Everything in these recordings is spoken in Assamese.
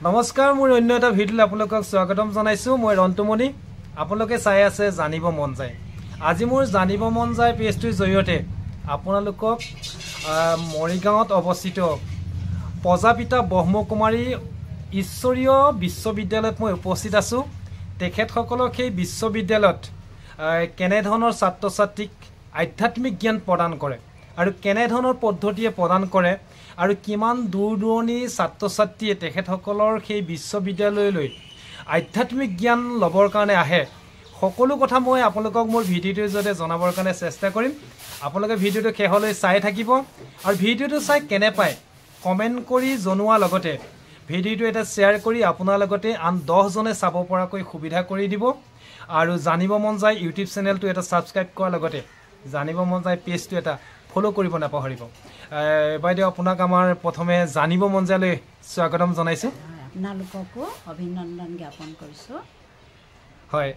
নমস্কাৰ মোৰ অন্য এটা ভিডিঅ'লৈ আপোনালোকক স্বাগতম জনাইছো মই ৰন্তুমণি আপোনালোকে চাই আছে জানিব মন যায় আজি মোৰ জানিব মন যায় পেজটোৰ জৰিয়তে আপোনালোকক মৰিগাঁৱত অৱস্থিত প্ৰজাপিতা ব্ৰহ্মকুমাৰী ঈশ্বৰীয় বিশ্ববিদ্যালয়ত মই উপস্থিত আছো তেখেতসকলক সেই বিশ্ববিদ্যালয়ত কেনে ধৰণৰ ছাত্ৰ ছাত্ৰীক আধ্যাত্মিক জ্ঞান প্ৰদান কৰে আৰু কেনে ধৰণৰ পদ্ধতিয়ে প্ৰদান কৰে আৰু কিমান দূৰ দূৰণি ছাত্ৰ ছাত্ৰীয়ে তেখেতসকলৰ সেই বিশ্ববিদ্যালয়লৈ আধ্যাত্মিক জ্ঞান ল'বৰ কাৰণে আহে সকলো কথা মই আপোনালোকক মোৰ ভিডিঅ'টোৰ জৰিয়তে জনাবৰ কাৰণে চেষ্টা কৰিম আপোনালোকে ভিডিঅ'টো শেষলৈ চাই থাকিব আৰু ভিডিঅ'টো চাই কেনে পায় কমেণ্ট কৰি জনোৱাৰ লগতে ভিডিঅ'টো এটা শ্বেয়াৰ কৰি আপোনাৰ লগতে আন 10 জনে চাব পৰাকৈ সুবিধা কৰি দিব আৰু জানিব মন যায় ইউটিউব চেনেলটো এটা ছাবস্ক্ৰাইব কৰাৰ লগতে জানিব মন যায় পেজটো এটা ফলো কৰিব নাপাহৰিব বাইদেউ আপোনাক আমাৰ প্ৰথমে জানিব মন যায়লৈ স্বাগতম জনাইছো আপোনালোককো অভিনন্দন জ্ঞাপন কৰিছো হয়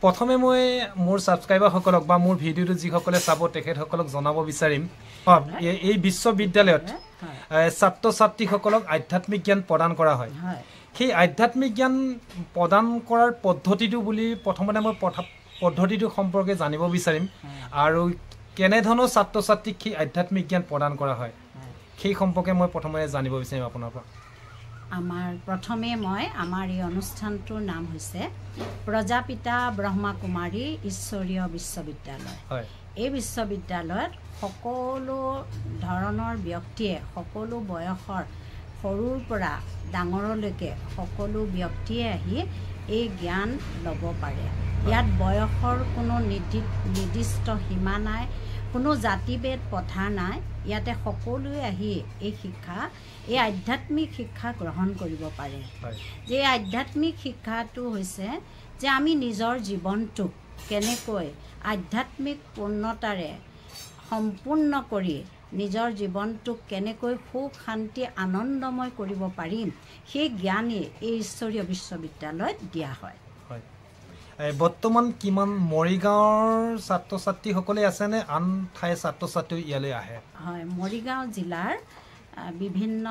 প্ৰথমে মই মোৰ ছাবস্ক্ৰাইবাৰ সকলক বা মোৰ ভিডিঅ'টো যিসকলে চাব তেখেতসকলক জনাব বিচাৰিম এই বিশ্ববিদ্যালয়ত ছাত্ৰ ছাত্ৰীসকলক আধ্যাত্মিক জ্ঞান প্ৰদান কৰা হয় সেই আধ্যাত্মিক জ্ঞান প্ৰদান কৰাৰ পদ্ধতিটো বুলি প্ৰথমতে মই পদ্ধতিটো সম্পৰ্কে জানিব বিচাৰিম আৰু কেনে ধৰণৰ ছাত্ৰ ছাত্ৰীক সেই আধ্যাত্মিক জ্ঞান প্ৰদান কৰা হয় সেই সম্পৰ্কে মই প্ৰথমে জানিব বিচাৰিম আপোনাৰ পৰা প্ৰথমে মই আমাৰ এই অনুষ্ঠানটোৰ নাম হৈছে প্ৰজাপিতা ব্ৰহ্মকুমাৰী ঈশ্বৰীয় বিশ্ববিদ্যালয় এই বিশ্ববিদ্যালয়ত সকলো ধৰণৰ ব্যক্তিয়ে সকলো বয়সৰ সৰুৰ পৰা ডাঙৰলৈকে সকলো ব্যক্তিয়ে আহি এই জ্ঞান ল'ব পাৰে ইয়াত বয়সৰ কোনো নিৰ্দিষ্ট সীমা নাই কোনো জাতিভেদ প্ৰথা নাই ইয়াতে সকলোৱে আহি এই শিক্ষা এই আধ্যাত্মিক শিক্ষা গ্ৰহণ কৰিব পাৰে যে আধ্যাত্মিক শিক্ষাটো হৈছে যে আমি নিজৰ জীৱনটোক কেনেকৈ আধ্যাত্মিক পূৰ্ণতাৰে সম্পূৰ্ণ কৰি নিজৰ জীৱনটোক কেনেকৈ সুখ শান্তি আনন্দময় কৰিব পাৰিম সেই জ্ঞানেই এই ঈশ্বৰীয় বিশ্ববিদ্যালয়ত দিয়া হয় বৰ্তমান কিমান মৰিগাঁৱৰ ছাত্ৰ ছাত্ৰীসকলে আছেনে আন ঠাইৰ ছাত্ৰ ছাত্ৰী ইয়ালৈ আহে হয় মৰিগাঁও জিলাৰ বিভিন্ন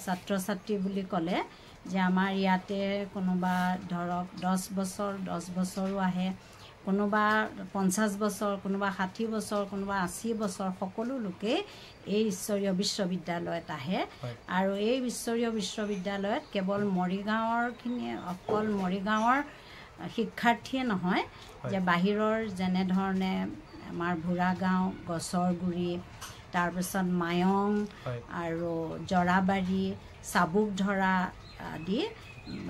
ছাত্ৰ ছাত্ৰী বুলি ক'লে যে আমাৰ ইয়াতে কোনোবা ধৰক 10 বছৰো আহে কোনোবা 50 বছৰ কোনোবা 60 বছৰ কোনোবা 80 বছৰ সকলো লোকে এই ঈশ্বৰীয় বিশ্ববিদ্যালয়ত আহে আৰু এই ঈশ্বৰীয় বিশ্ববিদ্যালয়ত কেৱল মৰিগাঁৱৰখিনি অকল মৰিগাঁৱৰ শিক্ষাৰ্থীয়ে নহয় যে বাহিৰৰ যেনে ধৰণে আমাৰ ভুৰাগাঁও গছৰগুৰি তাৰপিছত মায়ং আৰু জৰাবাৰী চাবুকধৰা আদি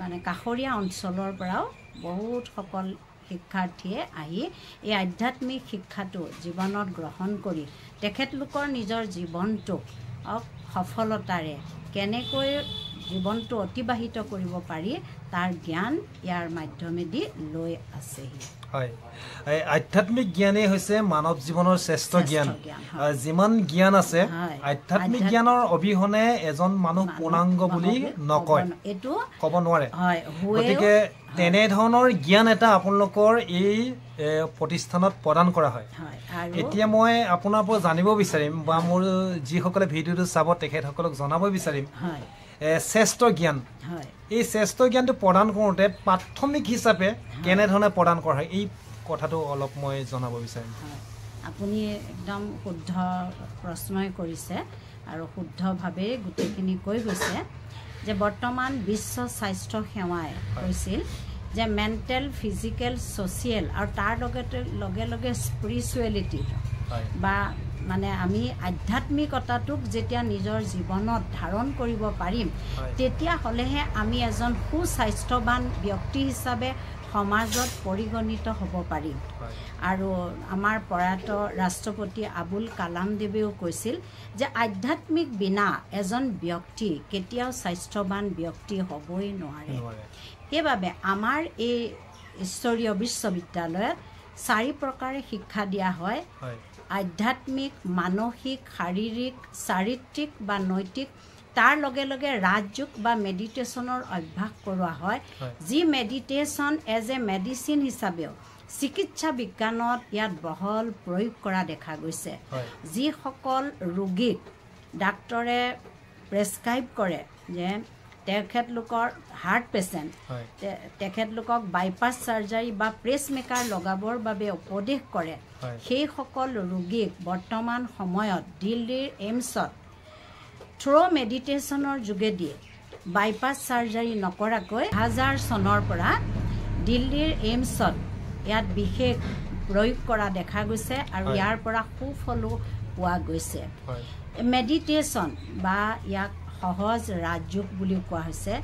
মানে কাষৰীয়া অঞ্চলৰ পৰাও বহুতসকল শিক্ষাৰ্থীয়ে আহি এই আধ্যাত্মিক শিক্ষাটো জীৱনত গ্ৰহণ কৰি তেখেতলোকৰ নিজৰ জীৱনটোক সফলতাৰে কেনেকৈ জীৱনটো অতিবাহিত কৰিব পাৰি তাৰ জ্ঞান ইয়াৰ মাধ্যমেদি লৈ আছেহি হয় আধ্যাত্মিক জ্ঞানেই হৈছে মানৱ জীৱনৰ শ্ৰেষ্ঠ জ্ঞান যিমান জ্ঞান আছে আধ্যাত্মিক জ্ঞানৰ অবিহনে এজন মানুহ পূৰ্ণাংগ বুলি নকয় এইটো ক'ব নোৱাৰে গতিকে তেনেধৰণৰ জ্ঞান এটা আপোনালোকৰ এই প্ৰতিষ্ঠানত প্ৰদান কৰা হয় এতিয়া মই আপোনাৰ পৰা জানিব বিচাৰিম বা মোৰ যিসকলে ভিডিঅ'টো চাব তেখেতসকলক জনাব বিচাৰিম শ্ৰেষ্ঠ জ্ঞান এই শ্ৰেষ্ঠ জ্ঞানটো প্ৰদান কৰোঁতে প্ৰাথমিক হিচাপে কেনেধৰণে প্ৰদান কৰা হয় এই কথাটো অলপ মই জনাব বিচাৰিম আপুনি একদম শুদ্ধ প্ৰশ্নই কৰিছে আৰু শুদ্ধভাৱে গোটেইখিনি কৈ গৈছে যে বৰ্তমান বিশ্ব স্বাস্থ্য সেৱাই কৈছিল যে মেণ্টেল ফিজিকেল ছ'চিয়েল আৰু তাৰ লগে লগে স্পিৰিচুৱেলিটি বা মানে আমি আধ্যাত্মিকতাটোক যেতিয়া নিজৰ জীৱনত ধাৰণ কৰিব পাৰিম তেতিয়াহ'লেহে আমি এজন সুস্বাস্থ্যৱান ব্যক্তি হিচাপে সমাজত পৰিগণিত হ'ব পাৰিম আৰু আমাৰ প্ৰয়াত ৰাষ্ট্ৰপতি আবুল কালাম দেৱেও কৈছিল যে আধ্যাত্মিক বিনা এজন ব্যক্তি কেতিয়াও স্বাস্থ্যৱান ব্যক্তি হ'বই নোৱাৰে সেইবাবে আমাৰ এই ঈশ্বৰীয় বিশ্ববিদ্যালয়ত 4 প্ৰকাৰে শিক্ষা দিয়া হয় আধ্যাত্মিক মানসিক শাৰীৰিক চাৰিত্ৰিক বা নৈতিক তাৰ লগে লগে ৰাজযোগ বা মেডিটেশ্যনৰ অভ্যাস কৰোৱা হয় যি মেডিটেশ্যন এজ এ মেডিচিন হিচাপেও চিকিৎসা বিজ্ঞানত ইয়াত বহল প্ৰয়োগ কৰা দেখা গৈছে যিসকল ৰোগীক ডাক্তৰে প্ৰেছক্ৰাইব কৰে যে তেখেতলোকৰ হাৰ্ট পেচেণ্ট তেখেতলোকক বাইপাছ চাৰ্জাৰী বা প্ৰেছ মেকাৰ লগাবৰ বাবে উপদেশ কৰে সেইসকল ৰোগীক বৰ্তমান সময়ত দিল্লীৰ এইমছত থ্ৰ' মেডিটেশ্যনৰ যোগেদি বাইপাছ চাৰ্জাৰী নকৰাকৈ 2000 চনৰ পৰা দিল্লীৰ এইমছত ইয়াত বিশেষ প্ৰয়োগ কৰা দেখা গৈছে আৰু ইয়াৰ পৰা সুফলো পোৱা গৈছে মেডিটেশ্যন বা ইয়াক সহজ ৰাজযোগ বুলি কোৱা হৈছে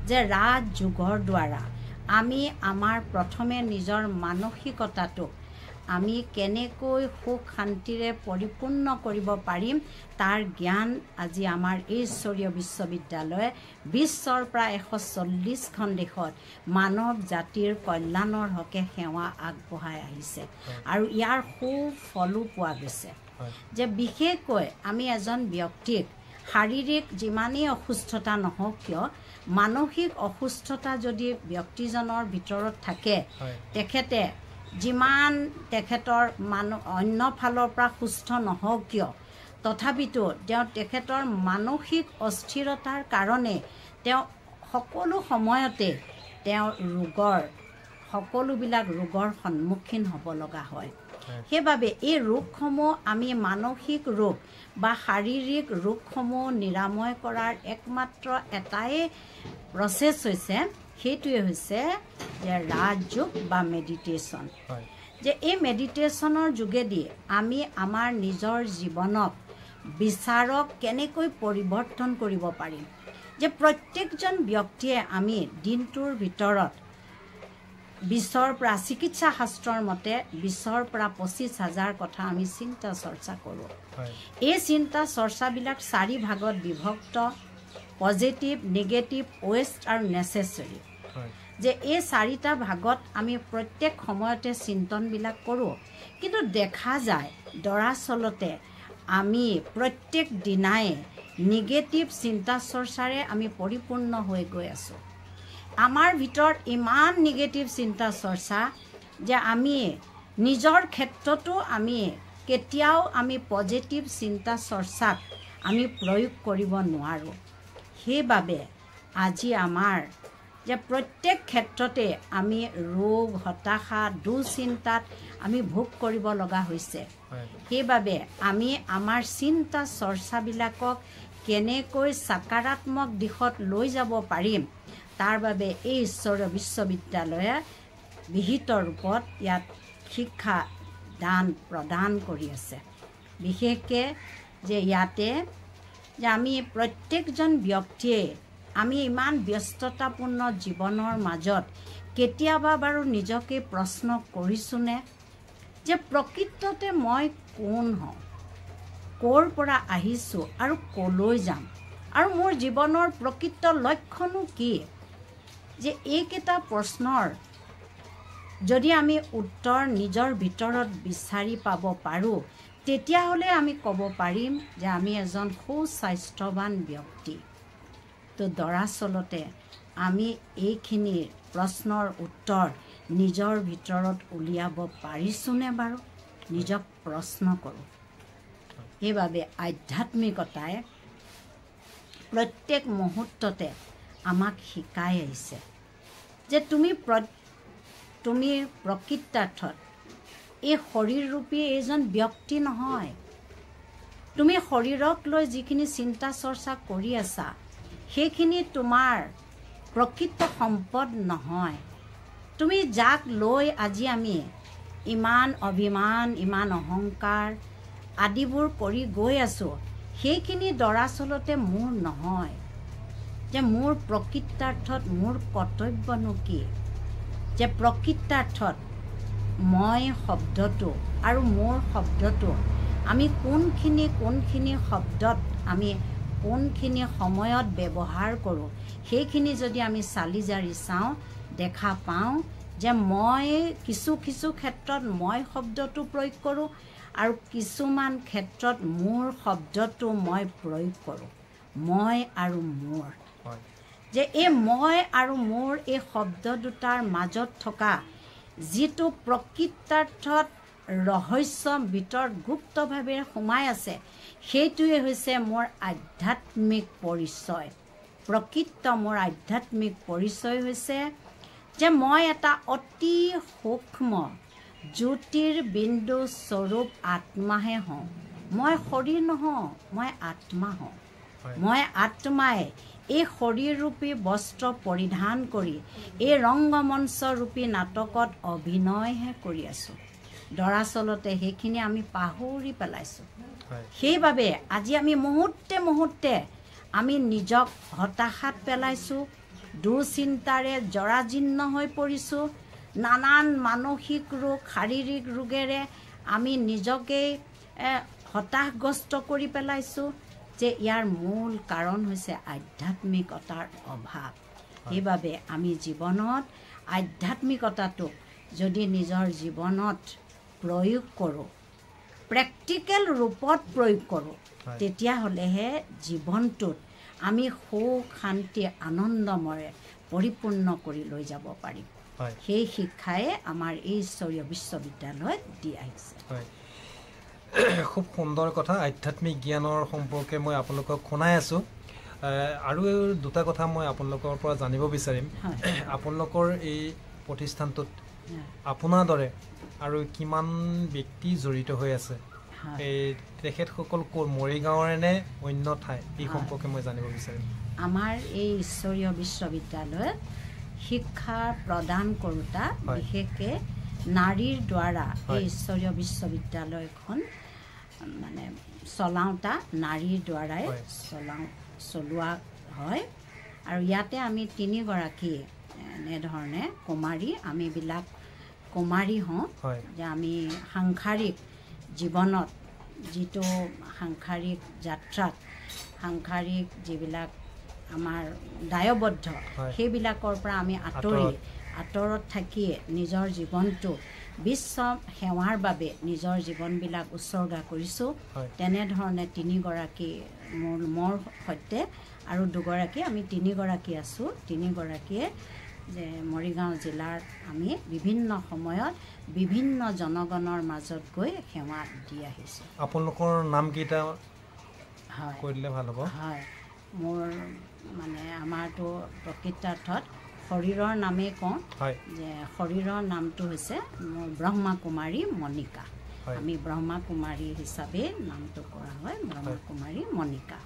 যে ৰাজযোগৰ দ্বাৰা আমি আমাৰ প্ৰথমে নিজৰ মানসিকতাটোক আমি কেনেকৈ সুখ শান্তিৰে পৰিপূৰ্ণ কৰিব পাৰিম তাৰ জ্ঞান আজি আমাৰ ঈশ্বৰীয় বিশ্ববিদ্যালয়ে বিশ্বৰ প্ৰায় 140খন দেশত মানৱ জাতিৰ কল্যাণৰ হকে সেৱা আগবঢ়াই আহিছে আৰু ইয়াৰ সুফলো পোৱা গৈছে যে বিশেষকৈ আমি এজন ব্যক্তিক শাৰীৰিক যিমানেই অসুস্থতা নহওক কিয় মানসিক অসুস্থতা যদি ব্যক্তিজনৰ ভিতৰত থাকে তেখেতে যিমান তেখেতৰ অন্য ফালৰ পৰা সুস্থ নহওক কিয় তথাপিতো তেখেতৰ মানসিক অস্থিৰতাৰ কাৰণে সকলো সময়তে সকলোবিলাক ৰোগৰ সন্মুখীন হ'ব লগা হয় সেইবাবে এই ৰোগসমূহ আমি মানসিক ৰোগ বা শাৰীৰিক ৰোগসমূহ নিৰাময় কৰাৰ একমাত্ৰ এটাই প্ৰচেছ হৈছে সেইটোৱে হৈছে যে ৰাজযোগ বা মেডিটেশ্যন যে এই মেডিটেশ্যনৰ যোগেদি আমি আমাৰ নিজৰ জীৱনক বিচাৰক কেনেকৈ পৰিৱৰ্তন কৰিব পাৰিম যে প্ৰত্যেকজন ব্যক্তিয়ে আমি দিনটোৰ ভিতৰত 20ৰ পৰা চিকিৎসা শাস্ত্ৰৰ মতে 20ৰ পৰা 25,000 কথা আমি চিন্তা চৰ্চা কৰোঁ এই চিন্তা চৰ্চাবিলাক 4 ভাগত বিভক্ত পজিটিভ নেগেটিভ ৱেষ্ট আৰু নেচেচাৰী যে এই 4টা ভাগত আমি প্ৰত্যেক সময়তে চিন্তনবিলাক কৰোঁ কিন্তু দেখা যায় দৰাচলতে আমি প্ৰত্যেক দিনাই নেগেটিভ চিন্তা চৰ্চাৰে আমি পৰিপূৰ্ণ হৈ গৈ আছোঁ আমাৰ ভিতৰত ইমান নেগেটিভ চিন্তা চৰ্চা যে আমি নিজৰ ক্ষেত্ৰতো আমি কেতিয়াও আমি পজিটিভ চিন্তা চৰ্চাক আমি প্ৰয়োগ কৰিব নোৱাৰোঁ সেইবাবে আজি আমাৰ যে প্ৰত্যেক ক্ষেত্ৰতে আমি ৰোগ হতাশা দুশ্চিন্তাত আমি ভোগ কৰিব লগা হৈছে সেইবাবে আমি আমাৰ চিন্তা চৰ্চাবিলাকক কেনেকৈ সকাৰাত্মক দিশত লৈ যাব পাৰিম তাৰ বাবে এই ঈশ্বৰীয় বিশ্ববিদ্যালয়ে বিহিত ৰূপত ইয়াত শিক্ষা দান প্ৰদান কৰি আছে বিশেষকৈ যে ইয়াতে যে আমি প্ৰত্যেকজন ব্যক্তিয়ে আমি ইমান ব্যস্ততাপূৰ্ণ জীৱনৰ মাজত কেতিয়াবা বাৰু নিজকে প্ৰশ্ন কৰিছোনে যে প্ৰকৃততে মই কোন হওঁ ক'ৰ পৰা আহিছোঁ আৰু ক'লৈ যাম আৰু মোৰ জীৱনৰ প্ৰকৃত লক্ষ্যনো কি যে এইকেইটা প্ৰশ্নৰ যদি আমি উত্তৰ নিজৰ ভিতৰত বিচাৰি পাব পাৰোঁ তেতিয়াহ'লে আমি ক'ব পাৰিম যে আমি এজন সুস্বাস্থ্যৱান ব্যক্তি তো দৰাচলতে আমি এইখিনিৰ প্ৰশ্নৰ উত্তৰ নিজৰ ভিতৰত উলিয়াব পাৰিছোনে বাৰু নিজক প্ৰশ্ন কৰোঁ সেইবাবে আধ্যাত্মিকতাই প্ৰত্যেক মুহূৰ্ততে আমাক শিকাই আহিছে যে তুমি প্ৰকৃতাৰ্থত এই শৰীৰৰূপী এজন ব্যক্তি নহয় তুমি শৰীৰক লৈ যিখিনি চিন্তা চৰ্চা কৰি আছা সেইখিনি তোমাৰ প্ৰকৃত সম্পদ নহয় তুমি যাক লৈ আজি আমি ইমান অভিমান ইমান অহংকাৰ আদিবোৰ কৰি গৈ আছোঁ সেইখিনি দৰাচলতে মোৰ নহয় যে মোৰ প্ৰকৃতাৰ্থত মোৰ কৰ্তব্যনো কি যে প্ৰকৃতাৰ্থত মই শব্দটো আৰু মোৰ শব্দটো আমি কোনখিনি শব্দত আমি কোনখিনি সময়ত ব্যৱহাৰ কৰোঁ সেইখিনি যদি আমি চালি জাৰি চাওঁ দেখা পাওঁ যে মই কিছু ক্ষেত্ৰত মই শব্দটো প্ৰয়োগ কৰোঁ আৰু কিছুমান ক্ষেত্ৰত মোৰ শব্দটো মই প্ৰয়োগ কৰোঁ মই আৰু মোৰ যে এই মই আৰু মোৰ এই শব্দ দুটাৰ মাজত থকা যিটো প্ৰকৃতাৰ্থত ৰহস্য ভিতৰত গুপ্তভাৱে সোমাই আছে সেইটোৱে হৈছে মোৰ আধ্যাত্মিক পৰিচয় প্ৰকৃত মোৰ আধ্যাত্মিক পৰিচয় হৈছে যে মই এটা অতি সূক্ষ্ম জ্যোতিৰ বিন্দু স্বৰূপ আত্মাহে হওঁ মই শৰীৰ নহওঁ মই আত্মা হওঁ মই আত্মাই এই শৰীৰৰূপী বস্ত্ৰ পৰিধান কৰি এই ৰংগমঞ্চৰূপী নাটকত অভিনয়হে কৰি আছোঁ দৰাচলতে সেইখিনি আমি পাহৰি পেলাইছোঁ সেইবাবে আজি আমি মুহূৰ্তে মুহূৰ্তে আমি নিজক হতাশাত পেলাইছোঁ দুঃচিন্তাৰে জৰাজীৰ্ণ হৈ পৰিছোঁ নানান মানসিক ৰোগ শাৰীৰিক ৰোগেৰে আমি নিজকেই হতাশগ্ৰস্ত কৰি পেলাইছোঁ যে ইয়াৰ মূল কাৰণ হৈছে আধ্যাত্মিকতাৰ অভাৱ সেইবাবে আমি জীৱনত আধ্যাত্মিকতাটোক যদি নিজৰ জীৱনত প্ৰয়োগ কৰোঁ প্ৰেক্টিকেল ৰূপত প্ৰয়োগ কৰোঁ তেতিয়াহ'লেহে জীৱনটোত আমি সুখ শান্তি আনন্দমৰে পৰিপূৰ্ণ কৰি লৈ যাব পাৰিম সেই শিক্ষাই আমাৰ এই ঈশ্বৰীয় বিশ্ববিদ্যালয়ত দি আহিছে খুব সুন্দৰ কথা আধ্যাত্মিক জ্ঞানৰ সম্পৰ্কে মই আপোনালোকক শুনাই আছোঁ আৰু দুটা কথা মই আপোনালোকৰ পৰা জানিব বিচাৰিম আপোনালোকৰ এই প্ৰতিষ্ঠানটোত আপোনাৰ দৰে আৰু কিমান ব্যক্তি জড়িত হৈ আছে এই তেখেতসকল ক'ৰ মৰিগাঁৱৰে নে অন্য ঠাই এই সম্পৰ্কে মই জানিব বিচাৰিম আমাৰ এই ঈশ্বৰীয় বিশ্ববিদ্যালয়ত শিক্ষা প্ৰদান কৰোঁতা বিশেষকৈ নাৰীৰ দ্বাৰা এই ঈশ্বৰীয় বিশ্ববিদ্যালয়খন মানে চলাওঁতা নাৰীৰ দ্বাৰাই চলোৱা হয় আৰু ইয়াতে আমি 3 গৰাকী এনেধৰণে কুমাৰী আমিবিলাক কুমাৰী হওঁ যে আমি সাংসাৰিক জীৱনত যিটো সাংসাৰিক যাত্ৰাত সাংসাৰিক যিবিলাক আমাৰ দায়বদ্ধ সেইবিলাকৰ পৰা আমি আঁতৰত থাকি নিজৰ জীৱনটো বিশ্ব সেৱাৰ বাবে নিজৰ জীৱনবিলাক উৎসৰ্গা কৰিছোঁ তেনেধৰণে 3 গৰাকী মোৰ সৈতে আৰু 2 গৰাকী আমি 3 গৰাকী আছোঁ 3 গৰাকীয়ে যে মৰিগাঁও জিলাৰ আমি বিভিন্ন সময়ত বিভিন্ন জনগণৰ মাজত গৈ সেৱা দি আহিছোঁ আপোনালোকৰ নাম কেইটা কৈ দিলে ভাল হ'ব হয় মোৰ মানে আমাৰতো প্ৰকৃতাৰ্থত শৰীৰৰ নামেই কওঁ যে শৰীৰৰ নামটো হৈছে মোৰ ব্ৰহ্মা কুমাৰী মণিকা আমি ব্ৰহ্মা কুমাৰী হিচাপে নামটো কৰা হয় ব্ৰহ্মা কুমাৰী মণিকা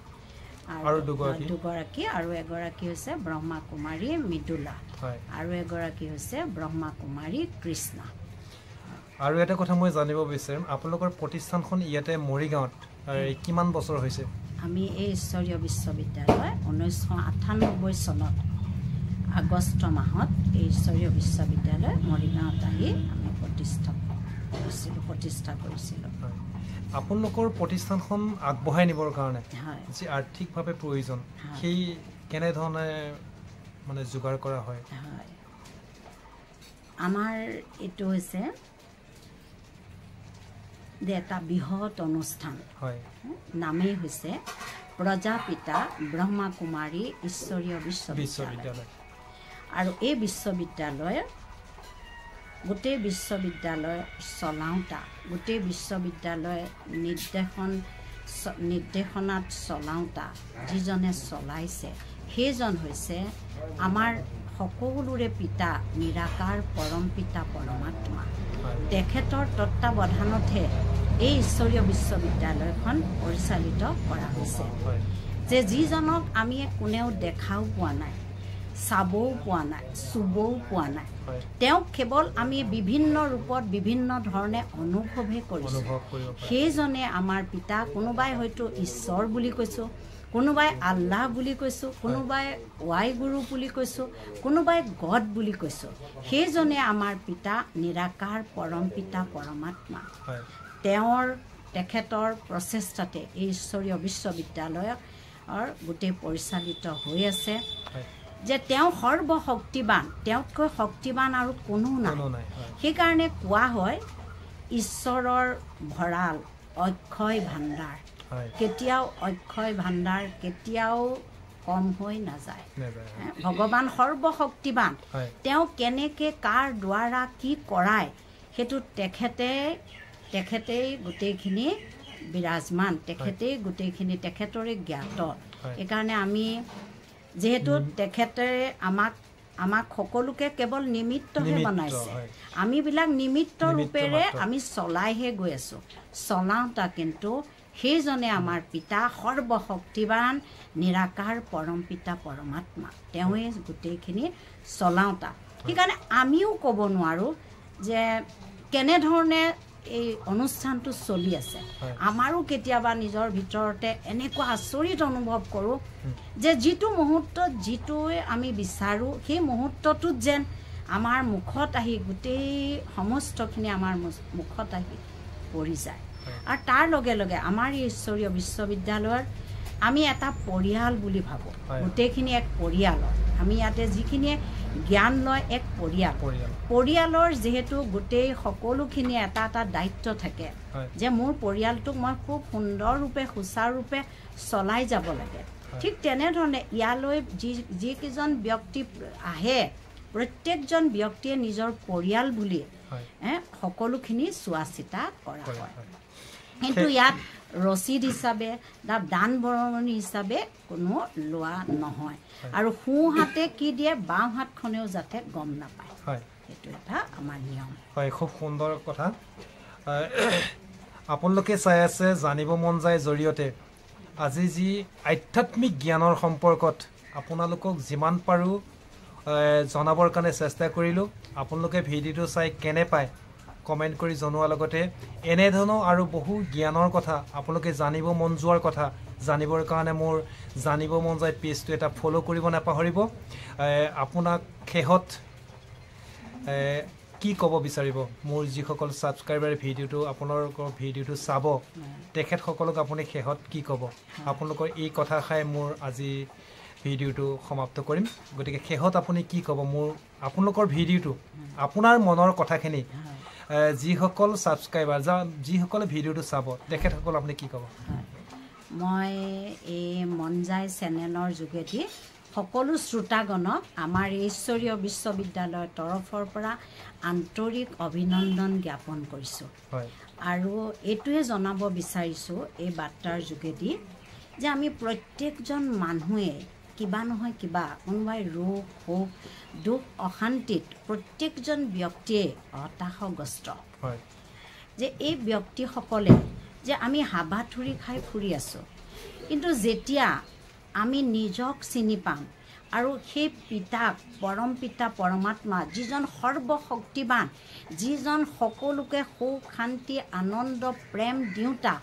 আৰু 2 গৰাকী আৰু এগৰাকী হৈছে ব্ৰহ্মা কুমাৰী মৃদুলা আৰু এগৰাকী হৈছে ব্ৰহ্মা কুমাৰী কৃষ্ণা আৰু এটা কথা মই জানিব বিচাৰিম আপোনালোকৰ প্ৰতিষ্ঠানখন ইয়াতে মৰিগাঁৱত কিমান বছৰ হৈছে আমি এই ঈশ্বৰীয় বিশ্ববিদ্যালয় 1998 চনত আগষ্ট মাহত এই ঈশ্বৰীয় বিশ্ববিদ্যালয় মৰিগাঁৱত আহি আমি প্ৰতিষ্ঠা কৰিছিলোঁ আপোনালোকৰ প্ৰতিষ্ঠানখন আগবঢ়াই নিবৰ কাৰণে যি আৰ্থিকভাৱে প্ৰয়োজন সেই কেনেধৰণে মানে যোগাৰ কৰা হয় আমাৰ এইটো হৈছে যে এটা বৃহৎ অনুষ্ঠান নামেই হৈছে প্ৰজাপিতা ব্ৰহ্মা কুমাৰী ঈশ্বৰীয় বিশ্ববিদ্যালয় আৰু এই বিশ্ববিদ্যালয় গোটেই বিশ্ববিদ্যালয় চলাওঁতা গোটেই বিশ্ববিদ্যালয় নিৰ্দেশনাত চলাওঁতা যিজনে চলাইছে সেইজন হৈছে আমাৰ সকলোৰে পিতা নিৰাকাৰ পৰম পিতা পৰমাত্মা তেখেতৰ তত্ত্বাৱধানতহে এই ঈশ্বৰীয় বিশ্ববিদ্যালয়খন পৰিচালিত কৰা হৈছে যে যিজনক আমি কোনেও দেখাও পোৱা নাই চাবও পোৱা নাই চুবও পোৱা নাই তেওঁক কেৱল আমি বিভিন্ন ৰূপত বিভিন্ন ধৰণে অনুভৱহে কৰিছোঁ সেইজনে আমাৰ পিতা কোনোবাই হয়তো ঈশ্বৰ বুলি কৈছোঁ কোনোবাই আল্লাহ বুলি কৈছোঁ কোনোবাই ৱাই গুৰু বুলি কৈছোঁ কোনোবাই গড বুলি কৈছোঁ সেইজনে আমাৰ পিতা নিৰাকাৰ পৰম পিতা পৰমাত্মা তেখেতৰ প্ৰচেষ্টাতে এই ঈশ্বৰীয় বিশ্ববিদ্যালয়ৰ গোটেই পৰিচালিত হৈ আছে যে তেওঁ সৰ্বশক্তিবান তেওঁতকৈ শক্তিবান আৰু কোনো নাই সেইকাৰণে কোৱা হয় ঈশ্বৰৰ ভঁৰাল অক্ষয় ভাণ্ডাৰ কেতিয়াও অক্ষয় ভাণ্ডাৰ কেতিয়াও কম হৈ নাযায় ভগৱান সৰ্বশক্তিবান তেওঁ কেনেকৈ কাৰ দ্বাৰা কি কৰায় সেইটো তেখেতেই গোটেইখিনি বিৰাজমান তেখেতেই গোটেইখিনি তেখেতৰে জ্ঞাত সেইকাৰণে আমি যেহেতু তেখেতেৰে আমাক সকলোকে কেৱল নিমিত্তহে বনাইছে আমিবিলাক নিমিত্ত ৰূপেৰে আমি চলাইহে গৈ আছোঁ চলাওঁতা কিন্তু সেইজনে আমাৰ পিতা সৰ্বশক্তিবান নিৰাকাৰ পৰম পিতা পৰমাত্মা তেওঁৱে গোটেইখিনি চলাওঁতা সেইকাৰণে আমিও ক'ব নোৱাৰোঁ যে কেনেধৰণে এই অনুষ্ঠানটো চলি আছে আমাৰো কেতিয়াবা নিজৰ ভিতৰতে এনেকুৱা আচৰিত অনুভৱ কৰোঁ যে যিটো মুহূৰ্তত যিটোৱে আমি বিচাৰোঁ সেই মুহূৰ্তটোত যেন আমাৰ মুখত আহি গোটেই সমস্তখিনি আমাৰ মুখত আহি পৰি যায় আৰু তাৰ লগে লগে আমাৰ এই ঈশ্বৰীয় বিশ্ববিদ্যালয়ৰ আমি এটা পৰিয়াল বুলি ভাবোঁ গোটেইখিনি এক পৰিয়ালৰ আমি ইয়াতে যিখিনিয়ে জ্ঞান লয় এক পৰিয়ালৰ যেহেতু গোটেই সকলোখিনি এটা এটা দায়িত্ব থাকে যে মোৰ পৰিয়ালটোক মই খুব সুন্দৰৰূপে সুচাৰুৰূপে চলাই যাব লাগে ঠিক তেনেধৰণে ইয়ালৈ যিকেইজন ব্যক্তি আহে প্ৰত্যেকজন ব্যক্তিয়ে নিজৰ পৰিয়াল বুলি সকলোখিনি চোৱা চিতা কৰা হয় কিন্তু ইয়াত ৰচিদ হিচাপে দান বৰঙণি হিচাপে কোনো লোৱা নহয় আৰু সোঁ হাতে কি দিয়ে বাওঁ হাতখনেও যাতে গম নাপায় সেইটো এটা আমাৰ নিয়ম হয় খুব সুন্দৰ কথা আপোনালোকে চাই আছে জানিব মন যায় জৰিয়তে আজি যি আধ্যাত্মিক জ্ঞানৰ সম্পৰ্কত আপোনালোকক যিমান পাৰোঁ জনাবৰ কাৰণে চেষ্টা কৰিলোঁ আপোনালোকে ভিডিঅ'টো চাই কেনে পায় কমেণ্ট কৰি জনোৱাৰ লগতে এনেধৰণৰ আৰু বহু জ্ঞানৰ কথা আপোনালোকে জানিব মন যোৱাৰ কথা জানিবৰ কাৰণে মোৰ জানিব মন যায় পেজটো এটা ফ'ল' কৰিব নাপাহৰিব আপোনাক শেহত কি ক'ব বিচাৰিব মোৰ যিসকল ছাবস্ক্ৰাইবাৰে ভিডিঅ'টো আপোনালোকৰ ভিডিঅ'টো চাব তেখেতসকলক আপুনি শেহত কি ক'ব আপোনালোকৰ এই কথাষাৰে মোৰ আজি ভিডিঅ'টো সমাপ্ত কৰিম গতিকে শেহত আপুনি কি ক'ব মোৰ আপোনালোকৰ ভিডিঅ'টো আপোনাৰ মনৰ কথাখিনি যিসকল ছাবস্ক্ৰাইবাৰ যিসকলে ভিডিঅ'টো চাব তেখেতসকল আপুনি কি ক'ব মই এই মন যায় চেনেলৰ যোগেদি সকলো শ্ৰোতাগণক আমাৰ ঈশ্বৰীয় বিশ্ববিদ্যালয়ৰ তৰফৰ পৰা আন্তৰিক অভিনন্দন জ্ঞাপন কৰিছোঁ আৰু এইটোৱে জনাব বিচাৰিছোঁ এই বাৰ্তাৰ যোগেদি যে আমি প্ৰত্যেকজন মানুহে কিবা নহয় কিবা কোনোবাই ৰোগ শোক দুখ অশান্তিত প্ৰত্যেকজন ব্যক্তিয়ে হতাশাগ্ৰস্ত যে এই ব্যক্তিসকলে যে আমি হাবাথুৰি খাই ফুৰি আছোঁ কিন্তু যেতিয়া আমি নিজক চিনি পাম আৰু সেই পিতাক পৰম পিতা পৰমাত্মা যিজন সৰ্বশক্তিবান যিজন সকলোকে সুখ শান্তি আনন্দ প্ৰেম দিওঁতা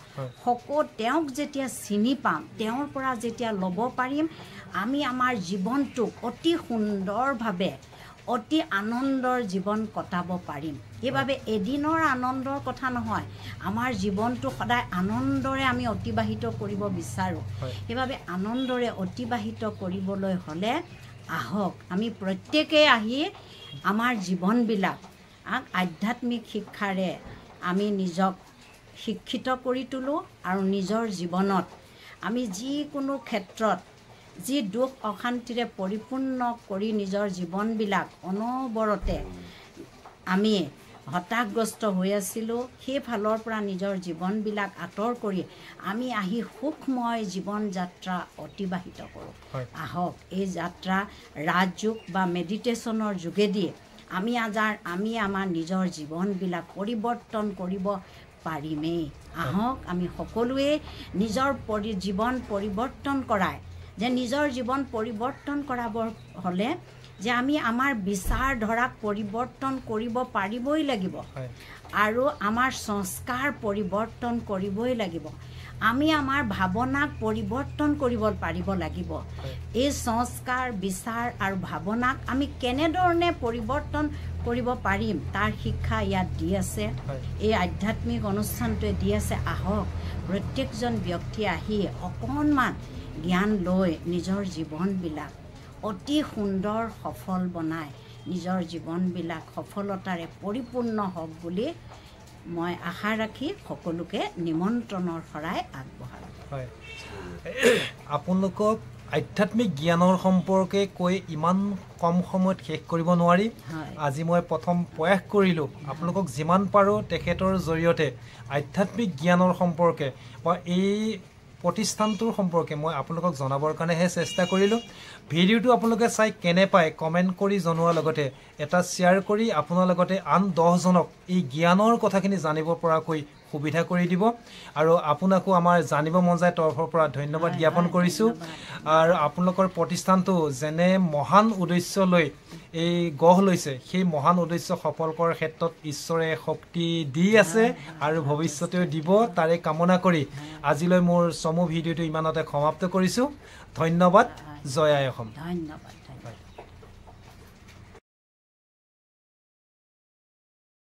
তেওঁক যেতিয়া চিনি পাম তেওঁৰ পৰা যেতিয়া ল'ব পাৰিম আমি আমাৰ জীৱনটোক অতি সুন্দৰভাৱে অতি আনন্দৰ জীৱন কটাব পাৰিম সেইবাবে এদিনৰ আনন্দৰ কথা নহয় আমাৰ জীৱনটো সদায় আনন্দৰে আমি অতিবাহিত কৰিব বিচাৰোঁ সেইবাবে আনন্দৰে অতিবাহিত কৰিবলৈ হ'লে আহক আমি প্ৰত্যেকেই আহি আমাৰ জীৱনবিলাক আধ্যাত্মিক শিক্ষাৰে আমি নিজক শিক্ষিত কৰি তোলোঁ আৰু নিজৰ জীৱনত আমি যিকোনো ক্ষেত্ৰত যি দুখ অশান্তিৰে পৰিপূৰ্ণ কৰি নিজৰ জীৱনবিলাক অনবৰতে আমি হতাশগ্ৰস্ত হৈ আছিলোঁ সেইফালৰ পৰা নিজৰ জীৱনবিলাক আঁতৰ কৰি আমি আহি সুখময় জীৱন যাত্ৰা অতিবাহিত কৰোঁ আহক এই যাত্ৰা ৰাজযোগ বা মেডিটেশ্যনৰ যোগেদি আমি আমাৰ নিজৰ জীৱনবিলাক পৰিৱৰ্তন কৰিব পাৰিমেই আহক আমি সকলোৱে নিজৰ জীৱন পৰিৱৰ্তন কৰাই যে নিজৰ জীৱন পৰিৱৰ্তন কৰাবৰ হ'লে যে আমি আমাৰ বিচাৰ ধাৰাক পৰিৱৰ্তন কৰিব পাৰিবই লাগিব আৰু আমাৰ সংস্কাৰ পৰিৱৰ্তন কৰিবই লাগিব আমি আমাৰ ভাৱনাক পৰিৱৰ্তন কৰিব পাৰিব লাগিব এই সংস্কাৰ বিচাৰ আৰু ভাৱনাক আমি কেনেধৰণে পৰিৱৰ্তন কৰিব পাৰিম তাৰ শিক্ষা ইয়াত দি আছে এই আধ্যাত্মিক অনুষ্ঠানটোৱে দি আছে আহক প্ৰত্যেকজন ব্যক্তি আহি অকণমান জ্ঞান লৈ নিজৰ জীৱনবিলাক অতি সুন্দৰ সফল বনাই নিজৰ জীৱনবিলাক সফলতাৰে পৰিপূৰ্ণ হওক বুলি মই আশা ৰাখি সকলোকে নিমন্ত্ৰণৰ শৰাই আগবঢ়ালোঁ হয় আপোনালোকক আধ্যাত্মিক জ্ঞানৰ সম্পৰ্কে কৈ ইমান কম সময়ত শেষ কৰিব নোৱাৰি আজি মই প্ৰথম প্ৰয়াস কৰিলোঁ আপোনালোকক যিমান পাৰোঁ তেখেতৰ জৰিয়তে আধ্যাত্মিক জ্ঞানৰ সম্পৰ্কে বা এই প্ৰতিষ্ঠানটোৰ সম্পৰ্কে মই আপোনালোকক জনাবৰ কাৰণেহে চেষ্টা কৰিলোঁ ভিডিঅ'টো আপোনালোকে চাই কেনে পায় কমেণ্ট কৰি জনোৱাৰ লগতে এটা শ্বেয়াৰ কৰি আপোনাৰ লগতে আন 10 জনক এই জ্ঞানৰ কথাখিনি জানিব পৰাকৈ সুবিধা কৰি দিব আৰু আপোনাকো আমাৰ জানিব মন যায় তৰফৰ পৰা ধন্যবাদ জ্ঞাপন কৰিছোঁ আৰু আপোনালোকৰ প্ৰতিষ্ঠানটো যেনে মহান উদ্দেশ্য লৈ এই গঢ় লৈছে সেই মহান উদ্দেশ্য সফল কৰাৰ ক্ষেত্ৰত ঈশ্বৰে শক্তি দি আছে আৰু ভৱিষ্যতেও দিব তাৰে কামনা কৰি আজিলৈ মোৰ চমু ভিডিঅ'টো ইমানতে সমাপ্ত কৰিছোঁ ধন্যবাদ জয় আই অসম ধন্যবাদ